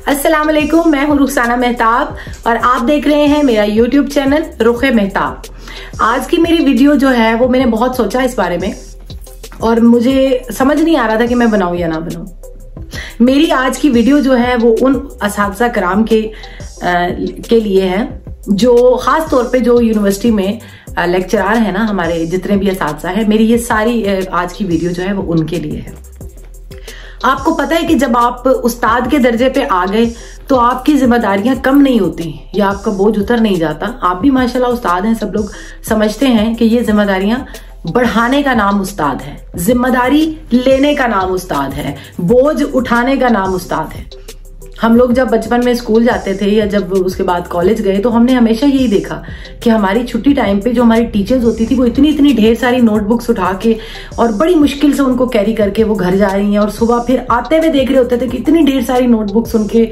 अस्सलाम वालेकुम, मैं हूँ रुखसाना मेहताब और आप देख रहे हैं मेरा YouTube चैनल रुखे मेहताब। आज की मेरी वीडियो जो है वो मैंने बहुत सोचा इस बारे में और मुझे समझ नहीं आ रहा था कि मैं बनाऊं या ना बनाऊं। मेरी आज की वीडियो जो है वो उन असातिज़ा कराम के लिए है जो खास तौर पे जो यूनिवर्सिटी में लेक्चरार है ना, हमारे जितने भी असातिज़ा है, मेरी ये सारी आज की वीडियो जो है वो उनके लिए है। आपको पता है कि जब आप उस्ताद के दर्जे पे आ गए तो आपकी जिम्मेदारियां कम नहीं होती या आपका बोझ उतर नहीं जाता। आप भी माशाल्लाह उस्ताद हैं, सब लोग समझते हैं कि ये जिम्मेदारियां बढ़ाने का नाम उस्ताद है, जिम्मेदारी लेने का नाम उस्ताद है, बोझ उठाने का नाम उस्ताद है। हम लोग जब बचपन में स्कूल जाते थे या जब उसके बाद कॉलेज गए तो हमने हमेशा यही देखा कि हमारी छुट्टी टाइम पे जो हमारी टीचर्स होती थी वो इतनी ढेर सारी नोटबुक्स उठा के और बड़ी मुश्किल से उनको कैरी करके वो घर जा रही हैं और सुबह फिर आते हुए देख रहे होते थे कि इतनी ढेर सारी नोटबुक्स उनके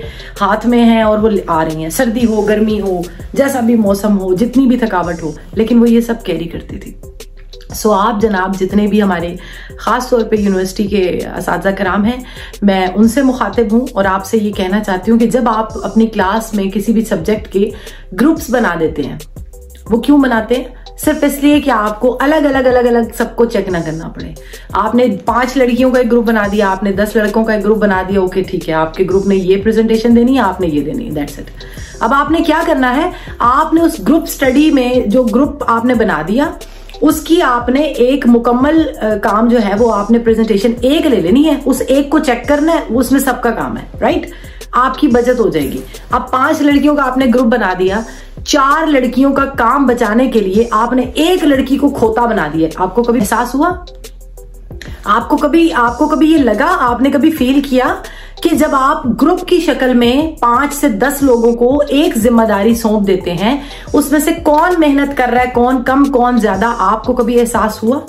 हाथ में हैं और वो आ रही हैं, सर्दी हो गर्मी हो जैसा भी मौसम हो, जितनी भी थकावट हो, लेकिन वो ये सब कैरी करती थी। सो आप जनाब जितने भी हमारे ख़ास तौर पे यूनिवर्सिटी के असातिज़ा कराम हैं, मैं उनसे मुखातिब हूँ और आपसे ये कहना चाहती हूँ कि जब आप अपनी क्लास में किसी भी सब्जेक्ट के ग्रुप्स बना देते हैं, वो क्यों बनाते हैं? सिर्फ इसलिए कि आपको अलग अलग सबको चेक ना करना पड़े। आपने 5 लड़कियों का एक ग्रुप बना दिया, आपने 10 लड़कों का एक ग्रुप बना दिया, ओके ठीक है, आपके ग्रुप ने ये प्रेजेंटेशन देनी है, आपने ये देनी है, दैट्स इट। अब आपने क्या करना है, आपने उस ग्रुप स्टडी में जो ग्रुप आपने बना दिया उसकी आपने एक मुकम्मल काम जो है वो आपने प्रेजेंटेशन एक ले लेनी है, उस एक को चेक करना है, उसमें सबका काम है, राइट? आपकी बचत हो जाएगी। अब 5 लड़कियों का आपने ग्रुप बना दिया, 4 लड़कियों का काम बचाने के लिए आपने एक लड़की को खोता बना दिया। आपको कभी एहसास हुआ? आपको कभी ये लगा, आपने कभी फील किया कि जब आप ग्रुप की शक्ल में 5 से 10 लोगों को एक जिम्मेदारी सौंप देते हैं, उसमें से कौन मेहनत कर रहा है, कौन कम कौन ज्यादा, आपको कभी एहसास हुआ?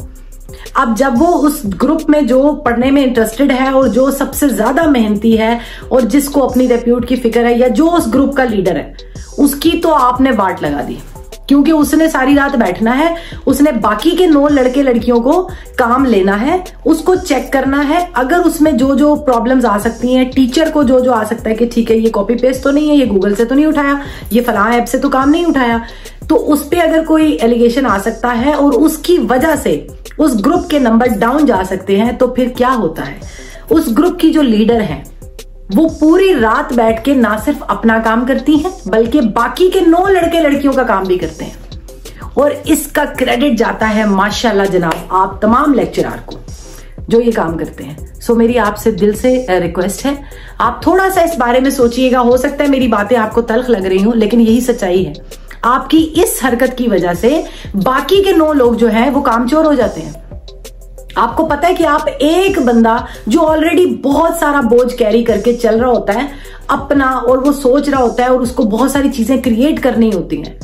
अब जब वो उस ग्रुप में जो पढ़ने में इंटरेस्टेड है और जो सबसे ज्यादा मेहनती है और जिसको अपनी रेप्यूट की फिक्र है या जो उस ग्रुप का लीडर है, उसकी तो आपने वाट लगा दी, क्योंकि उसने सारी रात बैठना है, उसने बाकी के 9 लड़के लड़कियों को काम लेना है, उसको चेक करना है। अगर उसमें जो प्रॉब्लम्स आ सकती हैं, टीचर को जो आ सकता है कि ठीक है ये कॉपी पेस्ट तो नहीं है, ये गूगल से तो नहीं उठाया, ये फलां ऐप से तो काम नहीं उठाया, तो उस पर अगर कोई एलिगेशन आ सकता है और उसकी वजह से उस ग्रुप के नंबर डाउन जा सकते हैं, तो फिर क्या होता है? उस ग्रुप की जो लीडर है वो पूरी रात बैठ के ना सिर्फ अपना काम करती हैं बल्कि बाकी के 9 लड़के लड़कियों का काम भी करते हैं और इसका क्रेडिट जाता है माशाल्लाह जनाब आप तमाम लेक्चरार को जो ये काम करते हैं। सो मेरी आपसे दिल से रिक्वेस्ट है, आप थोड़ा सा इस बारे में सोचिएगा। हो सकता है मेरी बातें आपको तल्ख लग रही हूं, लेकिन यही सच्चाई है। आपकी इस हरकत की वजह से बाकी के 9 लोग जो है वो कामचोर हो जाते हैं। आपको पता है कि आप एक बंदा जो ऑलरेडी बहुत सारा बोझ कैरी करके चल रहा होता है अपना, और वो सोच रहा होता है और उसको बहुत सारी चीजें क्रिएट करनी होती हैं,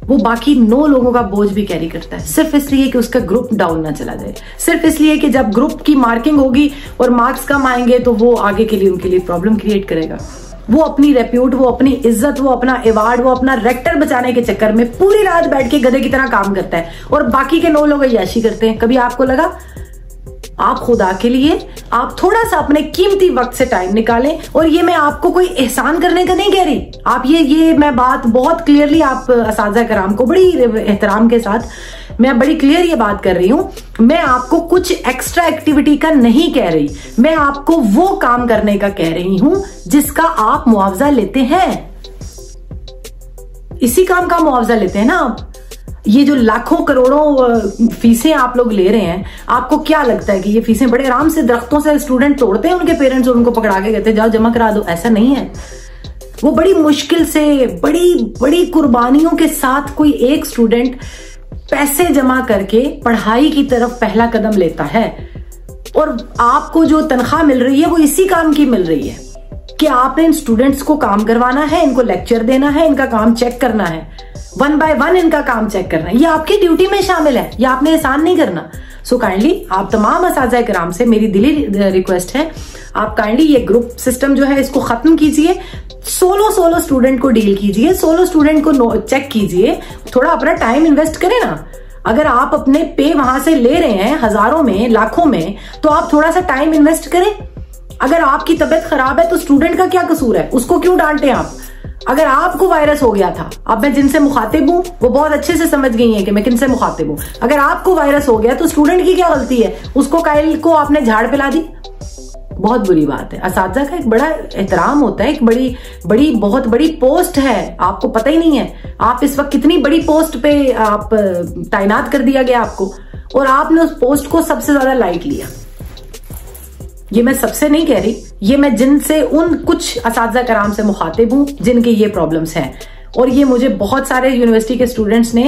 वो बाकी 9 लोगों का बोझ भी कैरी करता है, सिर्फ इसलिए कि उसका ग्रुप डाउन ना चला जाए, सिर्फ इसलिए कि जब ग्रुप की मार्किंग होगी और मार्क्स कम आएंगे तो वो आगे के लिए उनके लिए प्रॉब्लम क्रिएट करेगा। वो अपनी रेप्यूट, वो अपनी इज्जत, वो अपना अवार्ड, वो अपना रेक्टर बचाने के चक्कर में पूरी रात बैठ के गधे की तरह काम करता है और बाकी के 9 लोग अय्याशी करते हैं। कभी आपको लगा? आप खुदा के लिए आप थोड़ा सा अपने कीमती वक्त से टाइम निकालें, और ये मैं आपको कोई एहसान करने का नहीं कह रही, आप ये मैं बात बहुत क्लियरली, आप असातिज़ा कराम को बड़ी एहतराम के साथ मैं बड़ी क्लियर ये बात कर रही हूं, मैं आपको कुछ एक्स्ट्रा एक्टिविटी का नहीं कह रही, मैं आपको वो काम करने का कह रही हूं जिसका आप मुआवजा लेते हैं। इसी काम का मुआवजा लेते हैं ना आप। ये जो लाखों करोड़ों फीसें आप लोग ले रहे हैं, आपको क्या लगता है कि ये फीसें बड़े आराम से दरख्तों से स्टूडेंट तोड़ते हैं, उनके पेरेंट्स और उनको पकड़ा के कहते हैं जाओ जमा करा दो? ऐसा नहीं है। वो बड़ी मुश्किल से बड़ी कुर्बानियों के साथ कोई एक स्टूडेंट पैसे जमा करके पढ़ाई की तरफ पहला कदम लेता है, और आपको जो तनख्वाह मिल रही है वो इसी काम की मिल रही है कि आपने इन स्टूडेंट्स को काम करवाना है, इनको लेक्चर देना है, इनका काम चेक करना है, 1 by 1 इनका काम चेक करना है। ये आपकी ड्यूटी में शामिल है, ये आपने एहसान नहीं करना। सो काइंडली आप तमाम असातिज़ा कराम से मेरी दिली रिक्वेस्ट है, आप काइंडली ये ग्रुप सिस्टम जो है इसको खत्म कीजिए, सोलो स्टूडेंट को डील कीजिए, सोलो स्टूडेंट को चेक कीजिए, थोड़ा अपना टाइम इन्वेस्ट करें ना। अगर आप अपने पे वहां से ले रहे हैं हजारों में लाखों में, तो आप थोड़ा सा टाइम इन्वेस्ट करें। अगर आपकी तबीयत खराब है तो स्टूडेंट का क्या कसूर है, उसको क्यों डांटे आप? अगर आपको वायरस हो गया था, अब मैं जिनसे मुखातिब हूं वो बहुत अच्छे से समझ गई हैं कि मैं किनसे मुखातिब हूं। अगर आपको वायरस हो गया तो स्टूडेंट की क्या गलती है? उसको कायल को आपने झाड़ पिला दी, बहुत बुरी बात है। असातिज़ा का एक बड़ा एहतराम होता है, एक बहुत बड़ी पोस्ट है, आपको पता ही नहीं है। आप इस वक्त कितनी बड़ी पोस्ट पे आप तैनात कर दिया गया आपको, और आपने उस पोस्ट को सबसे ज्यादा लाइट लिया। ये मैं सबसे नहीं कह रही, ये मैं जिनसे उन कुछ असातिज़ा कराम से मुखातिब हूं जिनके ये प्रॉब्लम्स हैं। और ये मुझे बहुत सारे यूनिवर्सिटी के स्टूडेंट्स ने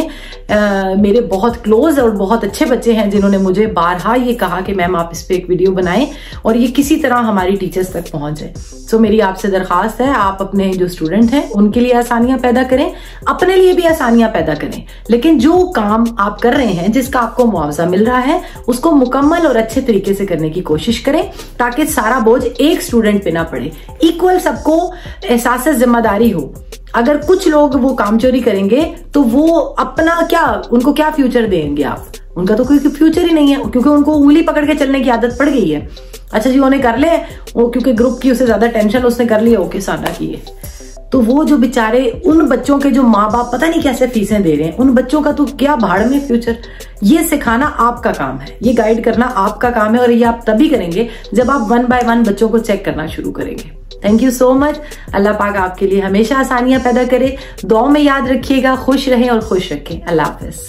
मेरे बहुत क्लोज और बहुत अच्छे बच्चे हैं जिन्होंने मुझे बारहा ये कहा कि मैम आप इस पे एक वीडियो बनाएं और ये किसी तरह हमारी टीचर्स तक पहुंच जाए। सो मेरी आपसे दरखास्त है, आप अपने जो स्टूडेंट हैं उनके लिए आसानियां पैदा करें, अपने लिए भी आसानियां पैदा करें, लेकिन जो काम आप कर रहे हैं जिसका आपको मुआवजा मिल रहा है उसको मुकम्मल और अच्छे तरीके से करने की कोशिश करें ताकि सारा बोझ एक स्टूडेंट पे ना पड़े। इक्वल सबको एहसास जिम्मेदारी हो। अगर कुछ लोग वो काम चोरी करेंगे तो वो अपना क्या, उनको क्या फ्यूचर देंगे आप? उनका तो कोई फ्यूचर ही नहीं है, क्योंकि उनको उंगली पकड़ के चलने की आदत पड़ गई है। अच्छा जी उन्हें कर ले, वो क्योंकि ग्रुप की उसे ज्यादा टेंशन, उसने कर लिया, ओके साडा की है। तो वो जो बेचारे उन बच्चों के जो माँ बाप पता नहीं कैसे फीसें दे रहे हैं, उन बच्चों का तो क्या भाड़ में फ्यूचर। ये सिखाना आपका काम है, ये गाइड करना आपका काम है, और ये आप तभी करेंगे जब आप 1 by 1 बच्चों को चेक करना शुरू करेंगे। Thank you so much. Allah पाक आपके लिए हमेशा आसानियां पैदा करे। दुआ में याद रखिएगा, खुश रहें और खुश रखें। अल्लाह हाफिज।